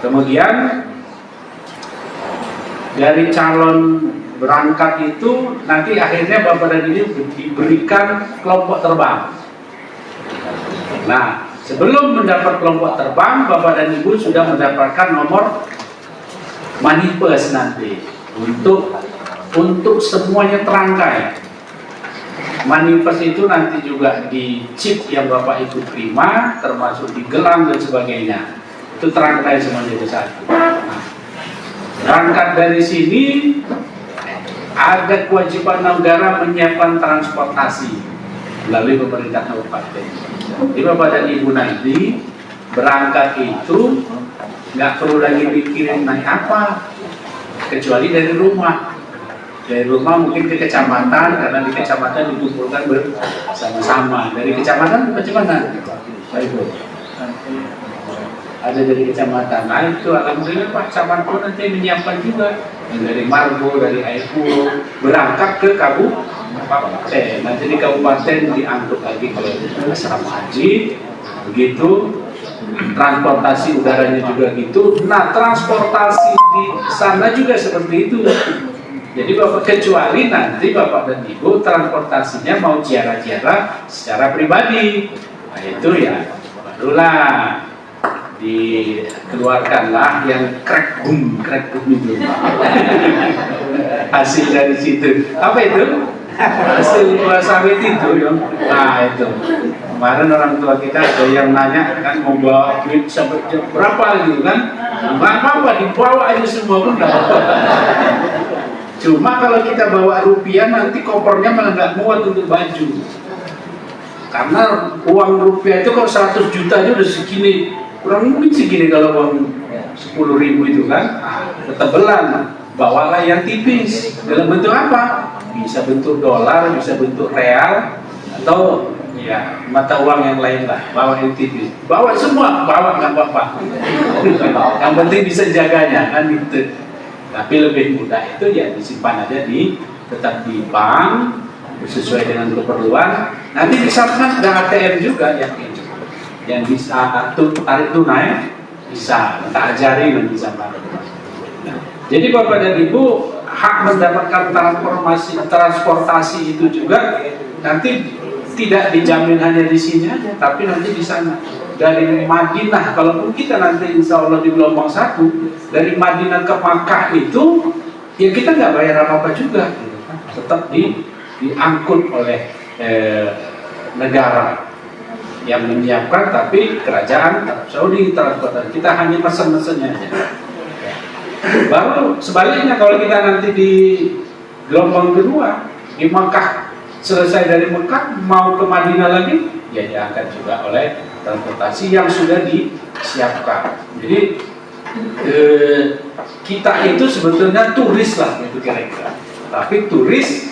Kemudian dari calon berangkat itu nanti akhirnya Bapak dan Ibu diberikan kelompok terbang. Nah, sebelum mendapat kelompok terbang, Bapak dan Ibu sudah mendapatkan nomor manifest nanti untuk semuanya terangkai. Manifest itu nanti juga di chip yang Bapak Ibu terima, termasuk di gelang dan sebagainya. Itu terangkai semuanya itu satu. Nah, berangkat dari sini ada kewajiban negara menyiapkan transportasi melalui pemerintah kabupaten. Jadi Bapak dan Ibu nanti berangkat itu nggak perlu lagi mikirin naik apa, kecuali dari rumah. Dari rumah mungkin ke kecamatan, karena di kecamatan dikumpulkan bersama-sama. Dari kecamatan ke mana? Baik, Bu. Ada dari kecamatan. Nah itu alhamdulillah Pak Camat pun nanti menyiapkan juga dari Margo, dari Airpuro berangkat ke kabupaten. Nanti di kabupaten diangkut lagi ke asrama haji, begitu. Transportasi udaranya juga gitu. Nah transportasi di sana juga seperti itu. Jadi Bapak, kecuali nanti Bapak dan Ibu transportasinya mau ziarah-ziarah secara pribadi, nah itu ya barulah dikeluarkanlah yang crack boom itu hasil dari situ. Apa itu? Hasil buah sawit itu ya. Nah itu kemarin orang tua kita ada yang nanya kan mau bawa duit sampai berapa gitu kan, nggak apa-apa dibawa aja semua pun nggak apa-apa. Cuma kalau kita bawa rupiah nanti kopernya malah nggak muat untuk baju, karena uang rupiah itu kalau 100 juta aja udah segini, kurang mungkin segini kalau uang 10.000 itu kan, ketebelan. Bawalah yang tipis. Dalam bentuk apa? Bisa bentuk dolar, bisa bentuk real, atau ya mata uang yang lain lah. Bawa yang tipis. Bawa semua, bawa nggak apa-apa. Yang penting bisa jaganya kan gitu. Tapi lebih mudah itu ya disimpan aja tetap di bank sesuai dengan keperluan. Nanti di sana ada ATM juga yang bisa tarik tunai, bisa kita ajari nanti sama. Nah, jadi Bapak dan Ibu hak mendapatkan transportasi itu juga nanti tidak dijamin hanya di sini aja, tapi nanti di sana. Dari Madinah, kalaupun kita nanti insya Allah di gelombang 1 dari Madinah ke Makkah itu, ya kita nggak bayar apa-apa juga, tetap diangkut oleh negara yang menyiapkan, tapi kerajaan Arab Saudi transportasi kita hanya mesen-mesennya aja. Baru sebaliknya kalau kita nanti di gelombang kedua di Makkah, selesai dari Mekah mau ke Madinah lagi, ya diangkat juga oleh transportasi yang sudah disiapkan. Jadi kita itu sebetulnya turis lah itu kira-kira, tapi turis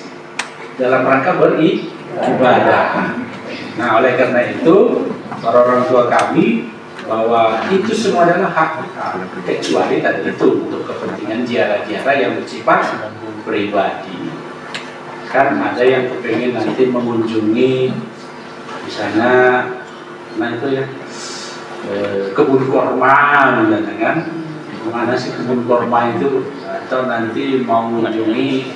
dalam rangka beribadah. Nah oleh karena itu para orang tua kami bahwa itu semua adalah hak kecuali tadi itu untuk kepentingan ziarah-ziarah yang bersifat pribadi. Kan ada yang kepengen nanti mengunjungi di sana, nah itu ya kebun kurma misalnya kan, mana sih kebun kurma itu, atau nanti mau mengunjungi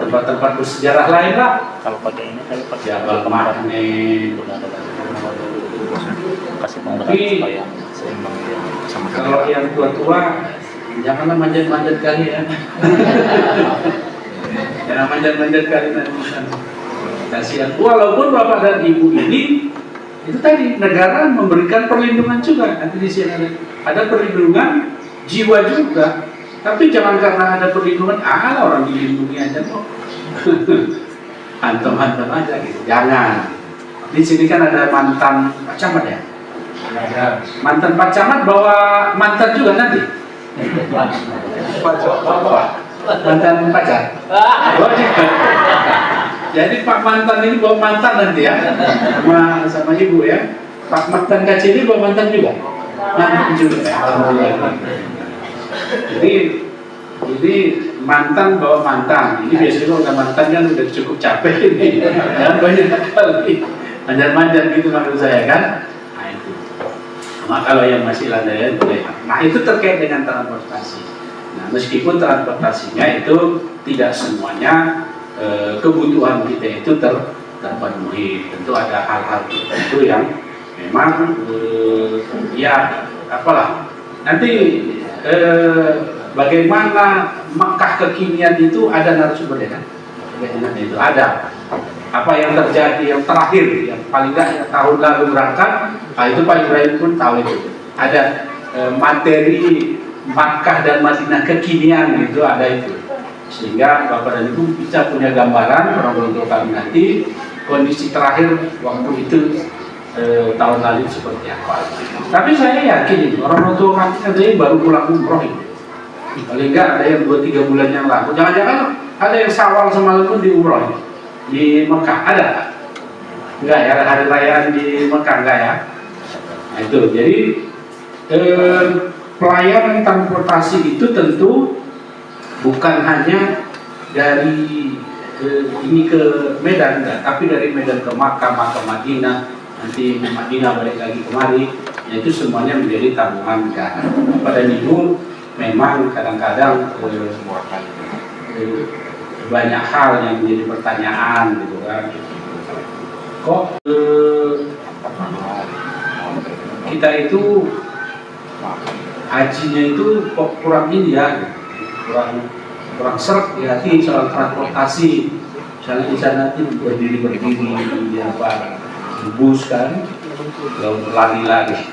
tempat-tempat bersejarah lain lah. Kalau pakai ini saya pakai Jabal Mahne. Tapi kalau yang tua-tua janganlah manjat-manjat kali ya. Jangan manjat-manjat kali nanti. Kasihan. Walaupun Bapak dan Ibu ini itu tadi negara memberikan perlindungan juga. Nanti di sini ada perlindungan jiwa juga. Tapi jangan karena ada perlindungan, orang dilindungi aja kok. Hantam-hantam aja gitu. Jangan. Di sini kan ada mantan Pak Camat ya. Mantan Pak Camat bawa mantan juga nanti. Mantan pacar. Jadi Pak mantan ini bawa mantan nanti ya, sama ibu ya. Pak mantan kecil ini bawa mantan juga. Mantan juga ya. Jadi mantan bawa mantan. Ini biasanya kalau udah mantan kan udah cukup capek ini. Jangan banyak kali manjat-manjat gitu maksud saya kan. Nah itu. Cuma kalau yang masih landaian boleh. Nah itu terkait dengan transportasi. Nah meskipun transportasinya itu tidak semuanya kebutuhan kita itu terpenuhi. Tentu ada hal-hal tertentu yang memang ya apalah nanti bagaimana Makkah kekinian itu ada narasumbernya kan? Itu ada apa yang terjadi yang terakhir yang paling nggak tahun lalu berangkat, nah itu Pak Ibrahim pun tahu itu ada materi Makkah dan Madinah kekinian gitu ada itu, sehingga Bapak dan Ibu bisa punya gambaran orang tua kami nanti kondisi terakhir waktu itu tahun lalu seperti apa. Tapi saya yakin orang tua kami katanya baru pulang umroh ini, paling nggak ada yang 2-3 bulan yang lalu, jangan-jangan ada yang Syawal semalam pun di umroh ini. Di Mekah ada enggak ya hari rayaan di Mekah enggak ya? Nah, itu jadi pelayanan transportasi itu tentu bukan hanya dari ini ke Medan enggak, tapi dari Medan ke Makkah, Makkah Madinah, nanti Madinah balik lagi kemari, itu semuanya menjadi tanggungan negara. Pada Ibu memang kadang-kadang banyak hal yang menjadi pertanyaan gitu kan, kok kita itu hajinya itu kok kurang ini ya, kurang seret di hati soal transportasi. Misalnya di sana itu berdiri di apa di bus kan, lari-lari,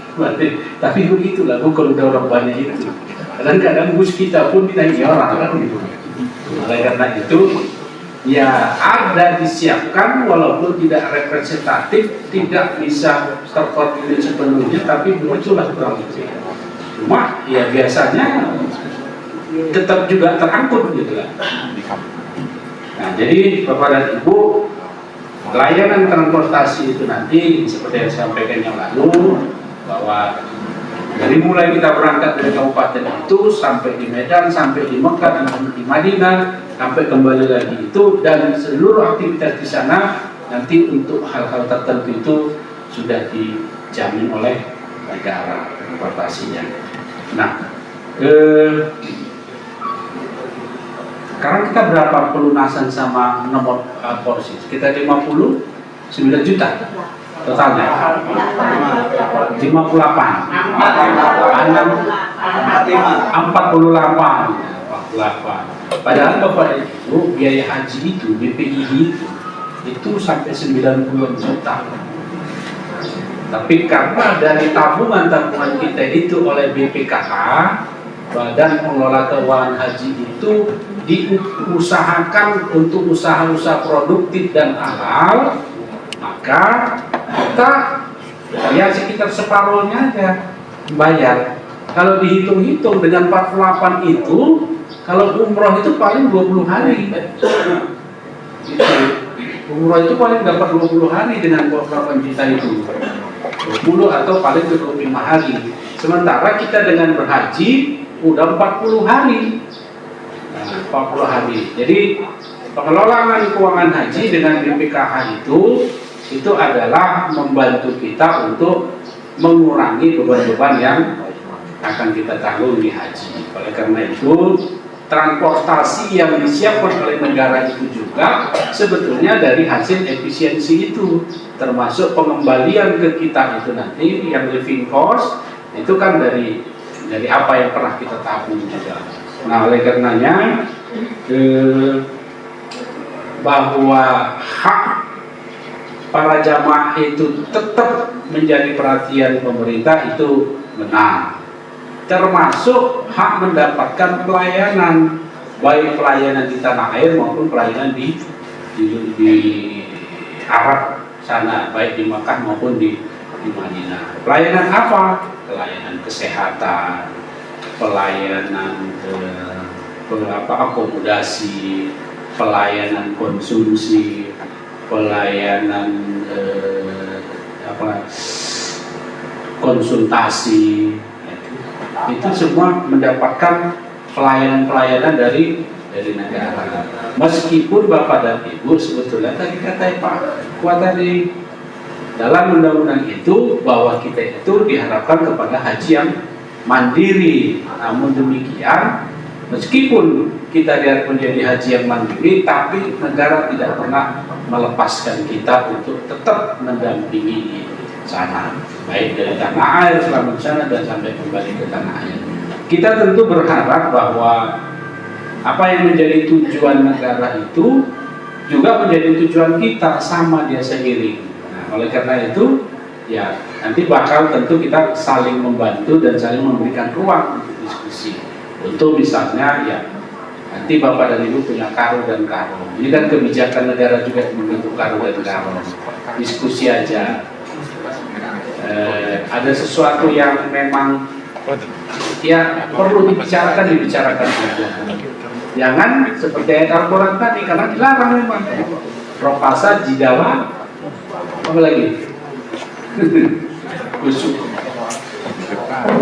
tapi begitulah kalau udah orang banyak itu. Kadang-kadang bus kita pun dinaiki orang kan gitu. Oleh karena itu ya ada disiapkan walaupun tidak representatif, tidak bisa terkoordinir sepenuhnya, tapi begitulah kurang lebih. Cuma ya biasanya tetap juga terangkut gitu lah. Nah jadi Bapak dan Ibu, layanan transportasi itu nanti seperti yang saya sampaikan yang lalu, bahwa dari mulai kita berangkat dari kabupaten itu sampai di Medan, sampai di Mekah, dan di Madinah, sampai kembali lagi itu, dan seluruh aktivitas di sana nanti untuk hal-hal tertentu itu sudah dijamin oleh negara transportasinya. Nah, sekarang kita berapa pelunasan sama nomor porsi? Kita 59 juta. Totalnya 58 Padahal Bapak Ibu biaya haji itu BPIH itu sampai 90 juta. Tapi karena dari tabungan kita itu oleh BPKH, Badan Pengelola Keuangan Haji itu diusahakan untuk usaha-usaha produktif dan halal, maka kita ya sekitar separuhnya aja bayar. Kalau dihitung-hitung dengan 48 itu, kalau umroh itu paling 20 hari. Gitu. Umroh itu paling dapat 20 hari dengan 48 juta itu. 20 atau paling 25 hari. Sementara kita dengan berhaji udah 40 hari. Nah, 40 hari. Jadi pengelolaan keuangan haji dengan BPKH itu adalah membantu kita untuk mengurangi beban-beban yang akan kita tanggung di haji. Oleh karena itu, transportasi yang disiapkan oleh negara itu juga sebetulnya dari hasil efisiensi itu, termasuk pengembalian ke kita itu nanti yang living cost itu kan dari apa yang pernah kita tabung juga. Nah, oleh karenanya bahwa hak para jamaah itu tetap menjadi perhatian pemerintah itu benar, termasuk hak mendapatkan pelayanan, baik pelayanan di tanah air maupun pelayanan di Arab sana, baik di Makkah maupun di Madinah. Pelayanan apa? Pelayanan kesehatan, pelayanan akomodasi, pelayanan konsumsi, pelayanan konsultasi, itu semua mendapatkan pelayanan-pelayanan dari negara. Meskipun Bapak dan Ibu sebetulnya tadi kata Pak Kuat tadi dalam undang-undang itu bahwa kita itu diharapkan kepada haji yang mandiri. Namun demikian, meskipun kita lihat menjadi haji yang mandiri, tapi negara tidak pernah melepaskan kita untuk tetap mendampingi di sana, baik dari tanah air selama di sana dan sampai kembali ke tanah air. Kita tentu berharap bahwa apa yang menjadi tujuan negara itu juga menjadi tujuan kita, sama dia sendiri. Nah, oleh karena itu, ya nanti bakal tentu kita saling membantu dan saling memberikan ruang untuk diskusi. Untuk misalnya ya nanti Bapak dan Ibu punya karo dan karo. Ini kan kebijakan negara juga membentuk karo dan karo. Diskusi aja. Ada sesuatu yang memang ya perlu dibicarakan aja. Jangan seperti ayat Al-Quran tadi, karena dilarang memang. Propasa, jidawa, apa lagi? Busuk.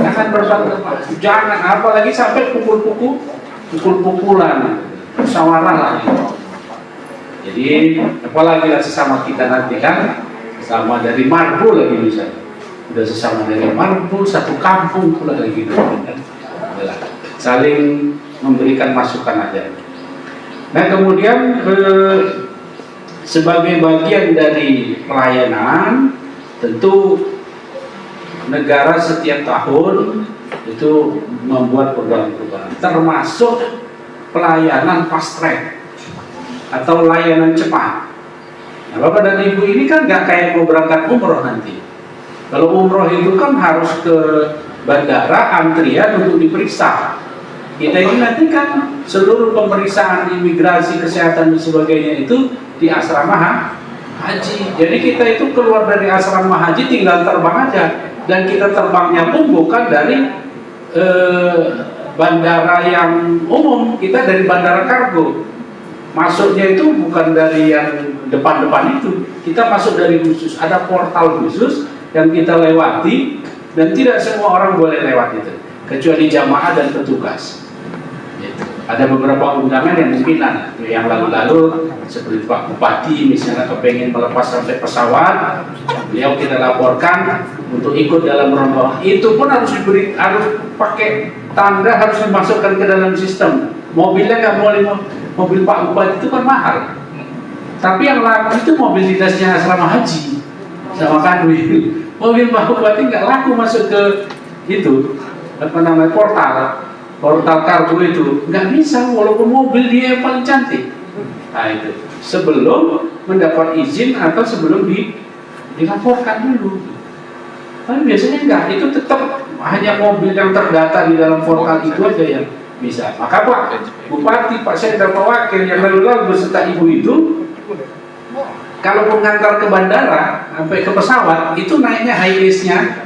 Jangan berbuat, jangan, apalagi sampai pukul-pukulan, musyawarah lah. Jadi, apalagi lah sesama kita nanti kan, sama dari Marbu lagi misalnya. Udah sesama dari Marbu, satu kampung pula lagi. Saling memberikan masukan aja. Nah kemudian sebagai bagian dari pelayanan, tentu negara setiap tahun itu membuat perubahan-perubahan, termasuk pelayanan fast track atau layanan cepat. Nah, Bapak dan Ibu ini kan nggak kayak mau berangkat umroh nanti. Kalau umroh itu kan harus ke bandara, antrian untuk diperiksa. Kita ini nanti kan seluruh pemeriksaan imigrasi, kesehatan dan sebagainya itu di asrama haji. Jadi kita itu keluar dari asrama haji tinggal terbang aja, dan kita terbangnya pun bukan dari bandara yang umum, kita dari bandara kargo. Masuknya itu bukan dari yang depan-depan itu, kita masuk dari khusus, ada portal khusus yang kita lewati, dan tidak semua orang boleh lewat itu, kecuali jamaah dan petugas. Ada beberapa undangan yang pimpinan yang lalu-lalu seperti Pak Bupati misalnya kepengen melepas sampai pesawat, beliau kita laporkan untuk ikut dalam rombongan itu pun harus pakai tanda, harus dimasukkan ke dalam sistem. Mobilnya nggak boleh, mobil Pak Bupati itu kan mahal, tapi yang laku itu mobil dinasnya asrama haji sama kanwil. Mobil Pak Bupati nggak laku masuk ke itu apa namanya portal kargo itu, nggak bisa walaupun mobil dia yang paling cantik. Nah itu sebelum mendapat izin atau sebelum dilaporkan dulu. Tapi biasanya enggak, itu tetap hanya mobil yang terdata di dalam portal itu aja yang bisa. Maka Pak Bupati, Pak Sekda, Pak Wakil yang lalu-lalu beserta ibu itu, kalau mengantar ke bandara sampai ke pesawat itu naiknya high-rise-nya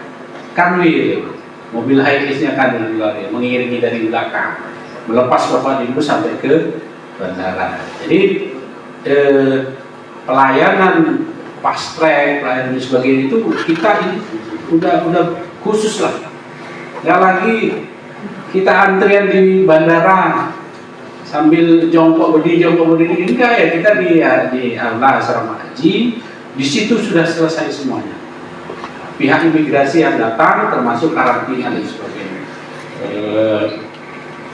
kanwil. Mobil high-rise-nya kan mengiringi dari belakang, melepas Bapak Ibu sampai ke bandara. Jadi pelayanan fast track, pelayanan sebagainya itu kita ini udah khusus lah. Nggak lagi kita antrian di bandara sambil jongkok berdiri enggak ya, kita di aula asrama haji, di situ sudah selesai semuanya. Pihak imigrasi yang datang termasuk karantina dan sebagainya,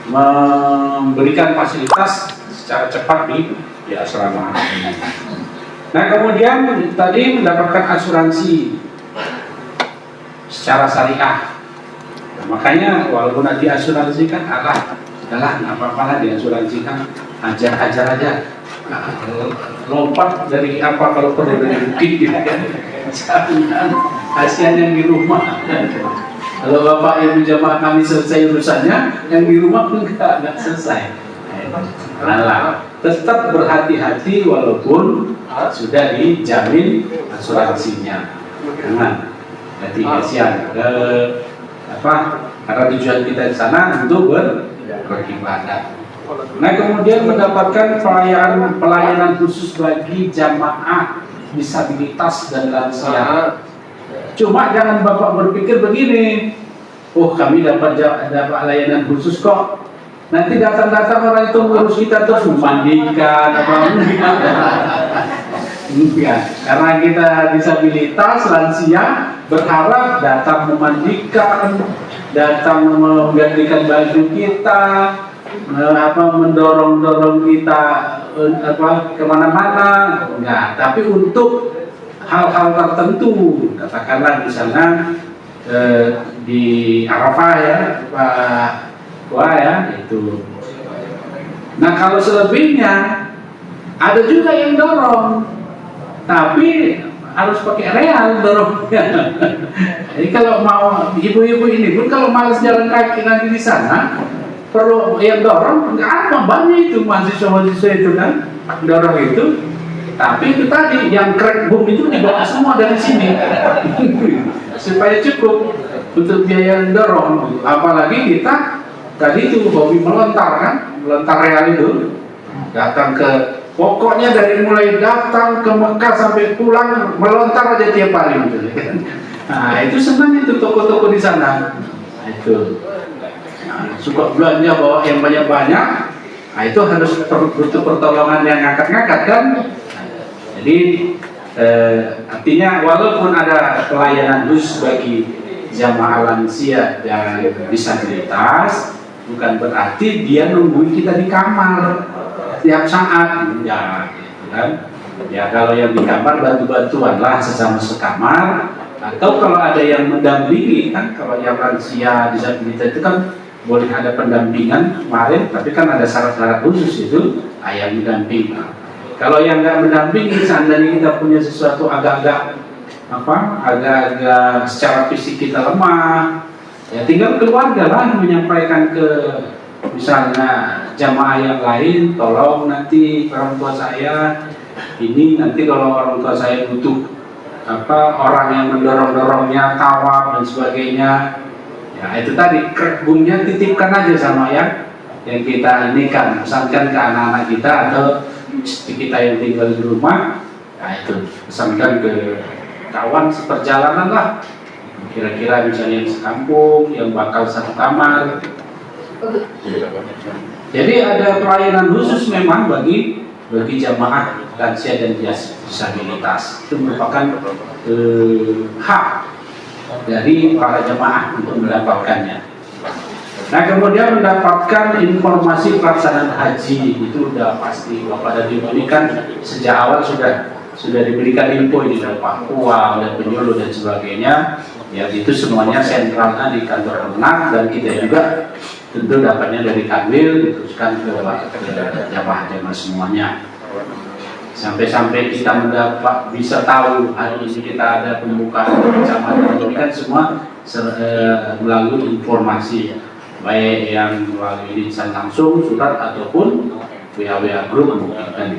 memberikan fasilitas secara cepat di asrama. Nah kemudian tadi mendapatkan asuransi secara syariah. Nah, makanya walaupun nanti asuransikan adalah apa-apa lah diasuransikan, hajar aja. Lompat dari apa kalau perlu dari bukit gitu kan. Kasihan yang di rumah. Kalau Bapak Ibu jamaah kami selesai urusannya, yang di rumah pun nggak selesai. Nah, tetap berhati-hati walaupun sudah dijamin asuransinya. Jangan jadi kasihan. Karena tujuan kita di sana untuk beribadah. Nah kemudian mendapatkan pelayanan khusus bagi jamaah disabilitas dan lansia. Cuma jangan Bapak berpikir begini, oh kami dapat layanan khusus kok, nanti datang orang itu ngurus kita terus memandikan apa Ya, karena kita disabilitas lansia berharap datang memandikan, datang menggantikan baju kita, mendorong kita kemana-mana, enggak. Tapi untuk hal-hal tertentu, katakanlah di sana di Arafah ya, Pak Wah ya, itu. Nah kalau selebihnya ada juga yang dorong, tapi harus pakai real dorongnya. Jadi kalau mau ibu-ibu ini pun kalau malas jalan kaki nanti di sana, perlu yang dorong. Nggak ada banyak itu mahasiswa-mahasiswa itu kan dorong itu. Tapi itu tadi yang crack boom itu dibawa semua dari sini supaya cukup untuk biaya dorong. Apalagi kita tadi itu hobi melontar kan, melontar real itu, datang ke pokoknya dari mulai datang ke Mekah sampai pulang melontar aja tiap hari gitu. Nah itu senang itu toko-toko di sana. Nah, itu suka belanja bawa yang banyak-banyak. Nah itu harus butuh pertolongan yang ngangkat-ngangkat kan. Jadi artinya walaupun ada pelayanan khusus bagi jamaah lansia dan disabilitas, bukan berarti dia nungguin kita di kamar tiap saat, ya, gitu kan? Ya kalau yang di kamar bantu-bantuan lah sesama sekamar, atau kalau ada yang mendampingi kan, kalau yang lansia disabilitas itu kan boleh ada pendampingan kemarin, tapi kan ada syarat-syarat khusus itu yang mendampingi. Kalau yang nggak mendampingi, seandainya kita punya sesuatu agak-agak secara fisik kita lemah, ya tinggal keluarga lah menyampaikan ke misalnya jamaah yang lain, tolong nanti orang tua saya ini nanti kalau orang tua saya butuh orang yang mendorong-dorongnya, tawaf dan sebagainya, ya itu tadi crack boomnya titipkan aja sama yang kita ini kan, pesankan ke anak-anak kita atau istri kita yang tinggal di rumah, nah itu pesankan ke kawan seperjalanan lah, kira-kira misalnya yang sekampung, yang bakal satu kamar. Jadi ada pelayanan khusus memang bagi jamaah lansia dan disabilitas. Itu merupakan hak dari para jamaah untuk mendapatkannya. Nah kemudian mendapatkan informasi pelaksanaan haji itu udah pasti Bapak dan Ibu ini kan sejak awal sudah diberikan info di Papua dan penyuluh dan sebagainya. Ya itu semuanya sentralnya di kantor Kemenak, dan kita juga tentu dapatnya dari Kanwil diteruskan ke jamaah-jamaah semuanya. Sampai kita bisa tahu hari ini kita ada pembukaan kecamatan ini kan semua melalui informasi, baik yang melalui lisan langsung, surat ataupun WA grup mungkin.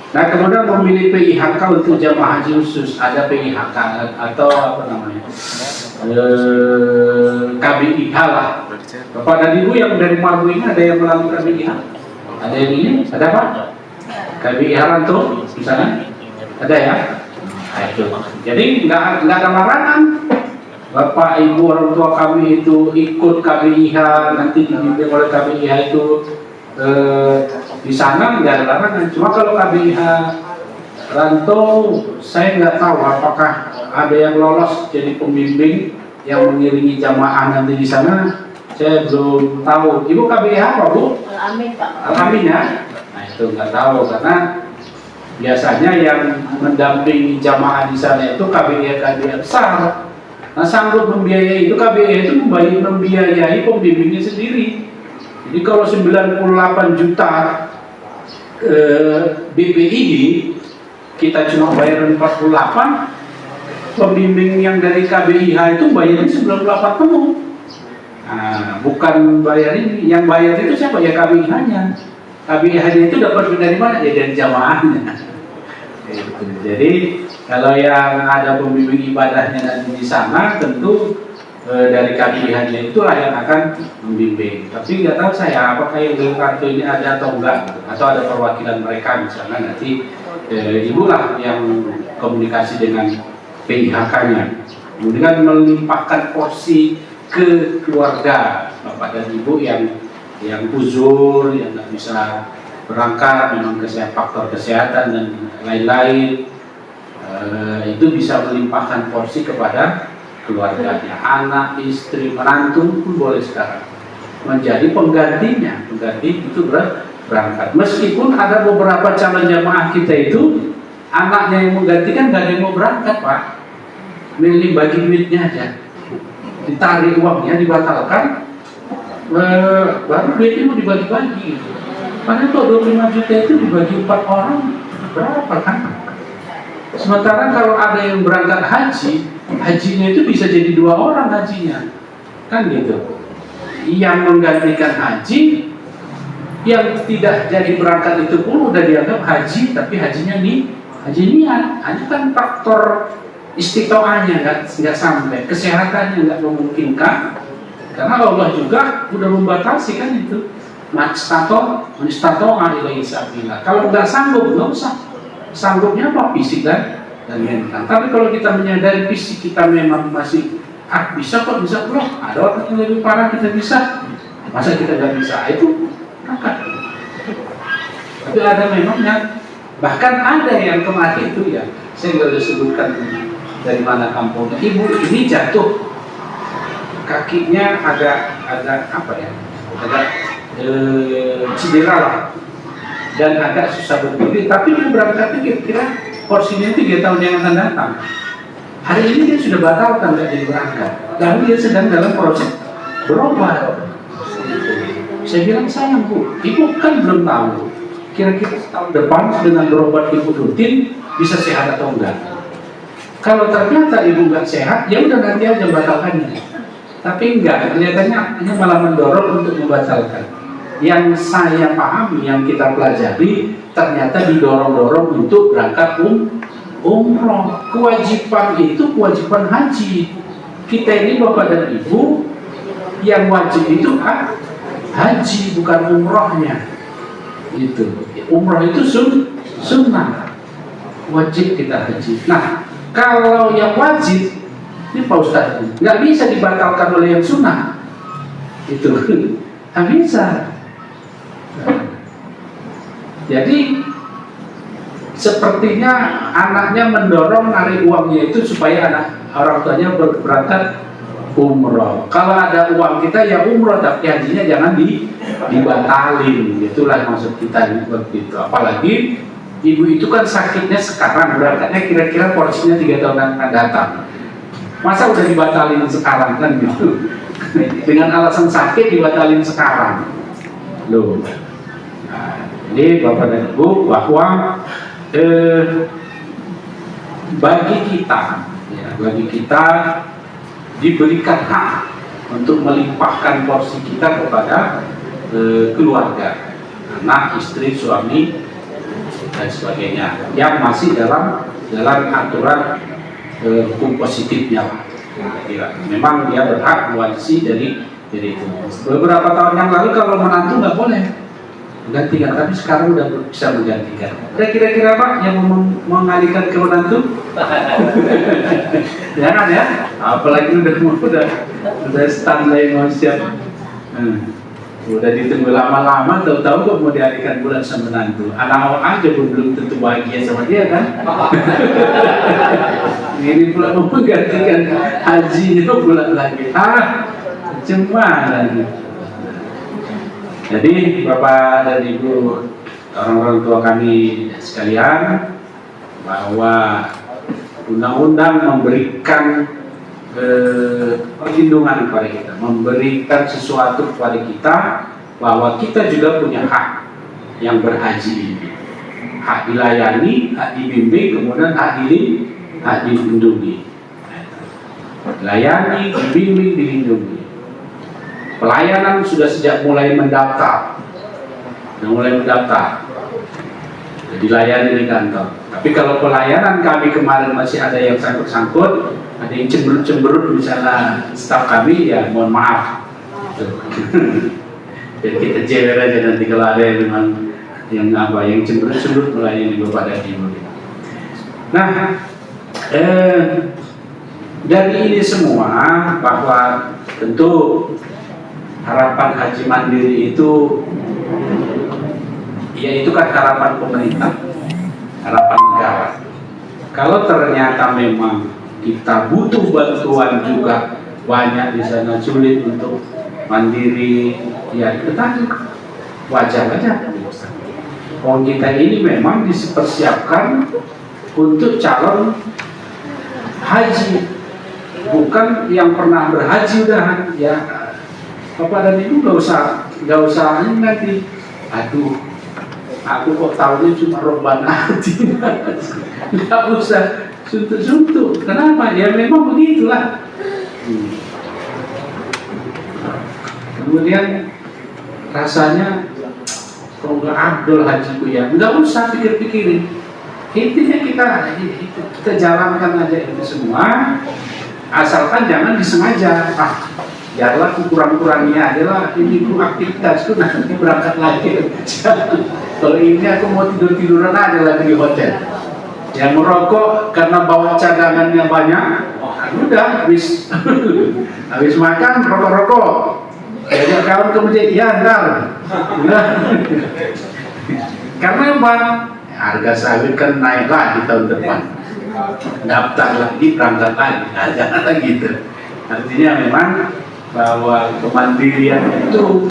Nah kemudian memilih PIHK untuk jamaah haji khusus, ada PIHK atau apa namanya KBIH lah. Bapak dan Ibu yang dari Maluku ini ada yang melalui KBIH? Ada yang ini? Ada Pak? KBIH Ranto misalnya? Ada ya? Nah, itu. Jadi nggak ada larangan Bapak Ibu orang tua kami itu ikut KBIH, nanti dibimbing oleh KBIH itu di sana nggak ada larangan. Cuma kalau KBIH Ranto, saya nggak tahu apakah ada yang lolos jadi pembimbing yang mengiringi jamaah nanti di sana. Saya belum tahu. Ibu KBIH apa Bu? Amin Pak. Amin ya. Nah itu nggak tahu karena biasanya yang mendampingi jamaah di sana itu KBIH besar. Nah sanggup membiayai itu KBIH itu membiayai pembimbingnya sendiri. Jadi kalau 98 juta BPID kita cuma bayar 48, pembimbing yang dari KBIH itu bayarnya 98 penuh. Nah, bukan bayar ini, yang bayar itu siapa ya? KBIH-nya. KBIH-nya itu dapat dari mana? Ya dari jamaahnya. Jadi kalau yang ada pembimbing ibadahnya nanti di sana tentu dari KBIH-nya itulah yang akan membimbing. Tapi nggak tahu saya apakah yang dari kartu ini ada atau enggak, atau ada perwakilan mereka misalnya nanti ibulah yang komunikasi dengan PIHK-nya. Kemudian melimpahkan porsi ke keluarga Bapak dan Ibu yang uzur, yang nggak bisa berangkat, memang faktor kesehatan dan lain-lain, itu bisa melimpahkan porsi kepada keluarganya, anak, istri, menantu pun boleh sekarang menjadi penggantinya, pengganti itu berangkat. Meskipun ada beberapa calon jamaah kita itu anaknya yang menggantikan, nggak ada yang mau berangkat, Pak. Milih bagi duitnya aja, ditarik uangnya, dibatalkan, baru duitnya mau dibagi-bagi. Padahal kalau 25 juta itu dibagi 4 orang, berapa kan? Sementara kalau ada yang berangkat haji, hajinya itu bisa jadi 2 orang hajinya, kan gitu. Yang menggantikan haji, yang tidak jadi berangkat itu pun udah dianggap haji, tapi hajinya nih haji niat. Hanya kan faktor istiqomahnya nggak sampai, kesehatannya nggak memungkinkan, karena Allah juga udah membatasi kan itu. Kalau nggak sanggup, nggak usah. Sanggupnya apa? Fisik dan mental. Tapi kalau kita menyadari fisik kita memang masih bisa kok, bisa pula. Ada orang yang lebih parah, kita bisa. Masa kita nggak bisa? Itu angkat. Tapi ada memangnya. Bahkan ada yang kemarin itu ya, saya nggak usah sebutkan dari mana kampungnya. Ibu ini jatuh, kakinya ada apa ya? Ada cedera lah, dan agak susah berdiri. Tapi dia berangkatnya kira-kira porsinya 3 tahun yang akan datang. Hari ini dia sudah batalkan, nggak jadi berangkat. Lalu dia sedang dalam proses berobat. Saya bilang, sayang Bu, Ibu kan belum tahu kira-kira tahun depan dengan berobat Ibu rutin bisa sehat atau enggak. Kalau ternyata Ibu nggak sehat, ya udah nanti aja batalkannya. Tapi enggak, kelihatannya ini malah mendorong untuk membatalkan. Yang saya pahami, yang kita pelajari, ternyata didorong-dorong untuk berangkat umroh. Kewajiban itu kewajiban haji. Kita ini Bapak dan Ibu, yang wajib itu haji, bukan umrohnya. Itu umroh itu sunnah, wajib kita haji. Nah, kalau yang wajib ini Pak Ustadz, nggak bisa dibatalkan oleh yang sunnah. Itu nggak bisa. Jadi sepertinya anaknya mendorong narik uangnya itu supaya orang tuanya berangkat umroh. Kalau ada uang kita ya umroh, tapi hajinya jangan dibatalin. Itulah maksud kita begitu. Apalagi ibu itu kan sakitnya sekarang, berangkatnya kira-kira porsinya 3 tahun yang akan datang. Masa udah dibatalin sekarang kan gitu? Dengan alasan sakit dibatalin sekarang. Loh. Nah, jadi Bapak dan Ibu, bahwa bagi kita diberikan hak untuk melimpahkan porsi kita kepada keluarga, anak, istri, suami, dan sebagainya, yang masih dalam aturan hukum positifnya. Memang dia berhak mewarisi dari itu. Beberapa tahun yang lalu kalau menantu nggak boleh menggantikan, tapi sekarang udah bisa menggantikan. Kira-kira Pak yang mengalihkan ke menantu? Jangan ya, apalagi udah standby mau siap. Udah ditunggu lama-lama, tahu-tahu kok mau dialihkan bulan sama menantu. Anak aja pun belum tentu bahagia sama dia kan. Ini pula mau menggantikan hajinya bulan lagi. Gimana nih? Jadi Bapak dan Ibu, orang-orang tua kami sekalian, bahwa undang-undang memberikan perlindungan kepada kita, memberikan sesuatu kepada kita, bahwa kita juga punya hak yang berhaji ini, hak dilayani, hak dibimbing, kemudian hak dilindungi. Layani, dibimbing, dilindungi. Pelayanan sudah sejak mulai mendaftar, dilayani di kantor. Tapi kalau pelayanan kami kemarin masih ada yang sangkut-sangkut, ada yang cemberut misalnya staf kami, ya mohon maaf. Jadi kita jewer aja nanti kalau ada yang memang yang cemberut melayani Bapak dan Ibu. Nah, dari ini semua, bahwa tentu harapan haji mandiri itu, ya itu kan harapan pemerintah. harapan negara. Kalau ternyata memang kita butuh bantuan juga banyak di sana, sulit untuk mandiri, ya itu tadi wajar aja. Kalau kita ini memang dipersiapkan untuk calon haji, bukan yang pernah berhaji udah ya. Bapak dan Ibu nggak usah ini nanti, aduh, aku kok tahunya cuma Robbana Atina, nggak usah suntuk-suntuk. Kenapa? Ya memang begitulah. Kemudian rasanya kalau nggak abdul hajiku ya, nggak usah pikir-pikirin. Intinya kita jalankan aja itu semua, asalkan jangan disengaja. Biarlah kurang-kurangnya adalah ini aktivitasku nanti berangkat lagi. Kalau ini aku mau tiduran aja lagi di hotel. Yang merokok karena bawa cadangannya banyak, udah habis makan rokok-rokok. Banyak kawan kemudian ya ntar. Karena apa? Harga sawit kan naik lagi tahun depan. Daftar lagi, berangkat lagi. Nah, jangan gitu. Artinya memang bahwa kemandirian itu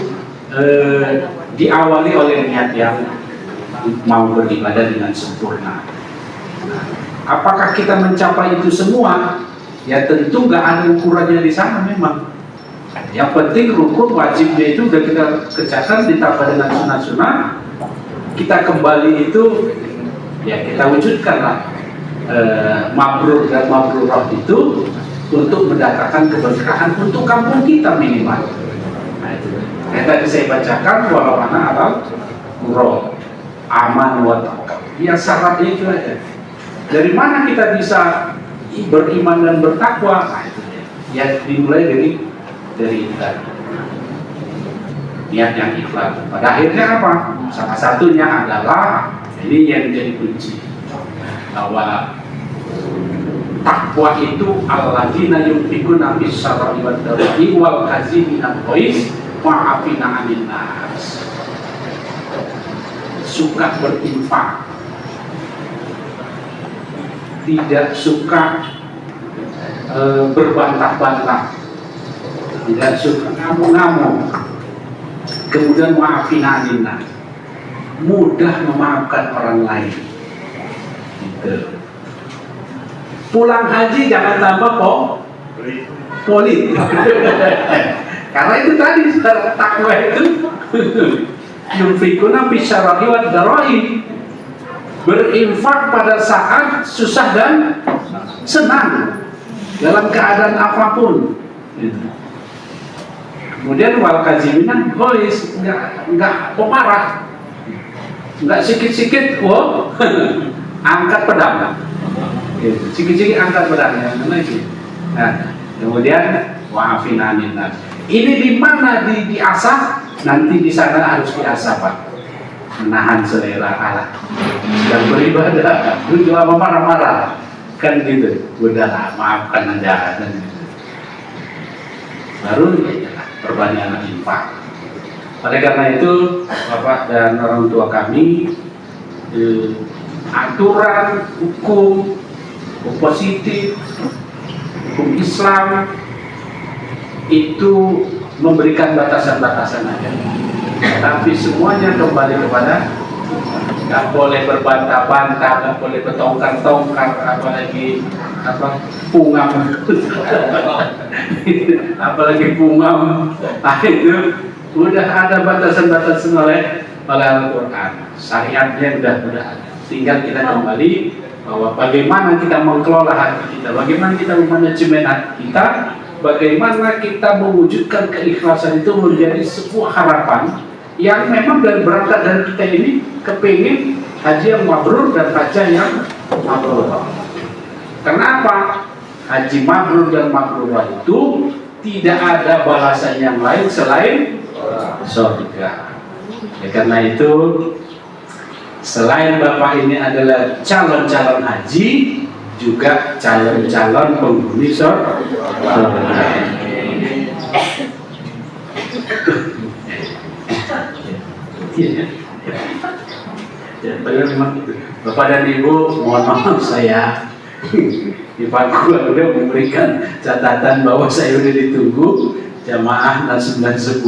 diawali oleh niat yang mau beribadah dengan sempurna. Apakah kita mencapai itu semua? Ya tentu nggak ada ukurannya di sana memang. Yang penting rukun wajibnya itu udah kita kerjakan, ditambah dengan sunnah-sunnah, kita kembali itu ya kita wujudkanlah mabrur dan mabrurah itu untuk mendatangkan keberkahan untuk kampung kita minimal. Nah itu. Yang tadi saya bacakan walau mana alam murah aman wa taqwa. Ya syaratnya itu aja. Dari mana kita bisa beriman dan bertakwa? Nah itu ya dimulai dari niat yang ikhlas. Pada akhirnya apa? Salah satunya adalah ini yang menjadi kunci, bahwa takwa itu alladzina yunfiquna fis sarra'i wad dharra'i wal kazimina al-ghaiz wa'afina 'anil nas. Suka berinfak, tidak suka berbantah-bantah, tidak suka ngamuk-ngamuk, kemudian wa'afina 'anil nas, mudah memaafkan orang lain. Gitu. Pulang haji jangan tambah polit. Karena itu tadi takwa itu yunfikuna bisyarahi wad darai, berinfak pada saat susah dan senang dalam keadaan apapun. Kemudian wal kaziminan boys enggak pemarah, enggak sikit-sikit angkat pedang. Sikit-sikit angkat pedangnya, nah, kemudian wa'afin 'anil nas. Ini di mana diasah? Nanti di sana harus diasah, Pak. Menahan selera Allah dan beribadah. Lu lama marah-marah, kan gitu. Udahlah, maafkan aja, kan gitu. Baru ya, perbanyak infak. Oleh karena itu, Bapak dan orang tua kami, aturan hukum positif, hukum Islam itu memberikan batasan-batasan aja, tapi semuanya kembali kepada nggak boleh berbantah-bantah, nggak boleh bertongkar-tongkar, apalagi pungam, apalagi pungam. Nah itu udah ada batasan-batasan oleh Al-Quran, syariatnya udah ada. Tinggal kita kembali bahwa bagaimana kita mengelola hati kita, bagaimana kita memanajemen hati kita, bagaimana kita mewujudkan keikhlasan itu menjadi sebuah harapan yang memang dari berangkat dari kita ini kepingin haji yang mabrur dan haji yang mabrur. Kenapa? Haji mabrur dan mabrur itu tidak ada balasan yang lain selain surga. Ya, karena itu selain Bapak ini adalah calon-calon haji, juga calon-calon penghuni surga. Ya, padahal memang itu. Bapak dan Ibu, mohon maaf saya di Pak udah memberikan catatan bahwa saya udah ditunggu jamaah 9.10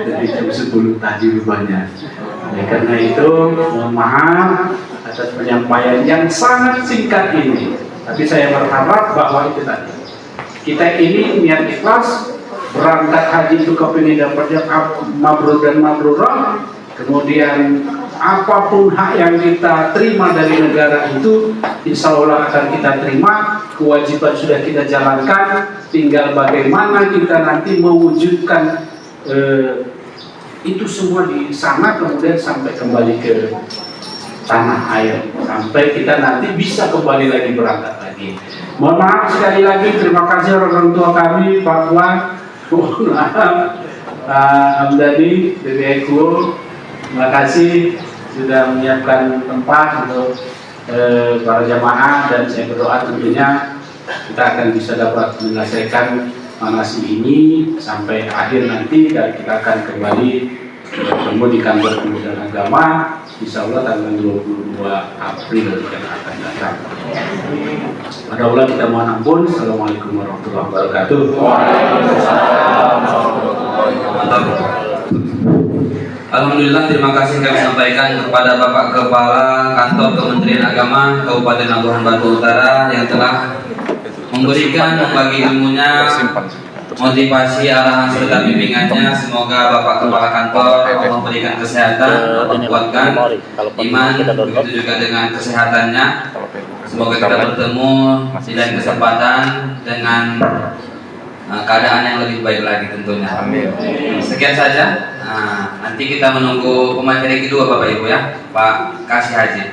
dari jam 10 tadi rupanya. Oleh karena itu, mohon maaf atas penyampaian yang sangat singkat ini. Tapi saya berharap bahwa itu tadi, kita ini niat ikhlas berangkat haji itu kepingin dapatnya mabrur dan mabrurah, kemudian apapun hak yang kita terima dari negara itu insya Allah akan kita terima, kewajiban sudah kita jalankan, tinggal bagaimana kita nanti mewujudkan itu semua di sana, kemudian sampai kembali ke tanah air, sampai kita nanti bisa kembali lagi berangkat lagi. Mohon maaf sekali lagi, terima kasih orang tua kami, Pak Wan, mohon maaf, Hamdani, dari Eko, terima kasih sudah menyiapkan tempat untuk para jamaah, dan saya berdoa tentunya kita akan bisa dapat menyelesaikan manasik ini sampai akhir nanti, dan kita akan kembali bertemu di kantor Kementerian Agama insya Allah tanggal 22 April yang akan datang. Pada ulang kita mohon ampun. Assalamualaikum warahmatullahi wabarakatuh. Alhamdulillah, terima kasih kami sampaikan kepada Bapak Kepala Kantor Kementerian Agama Kabupaten Labuhan Batu Utara yang telah membagi ilmunya, motivasi, arahan serta bimbingannya. Semoga Bapak Kepala Kantor memberikan kesehatan, memperkuatkan iman, begitu juga dengan kesehatannya. Semoga kita bertemu di lain kesempatan dengan keadaan yang lebih baik lagi tentunya. Sekian saja. Nanti kita menunggu pemateri kedua Bapak Ibu ya, Pak Kasih Haji.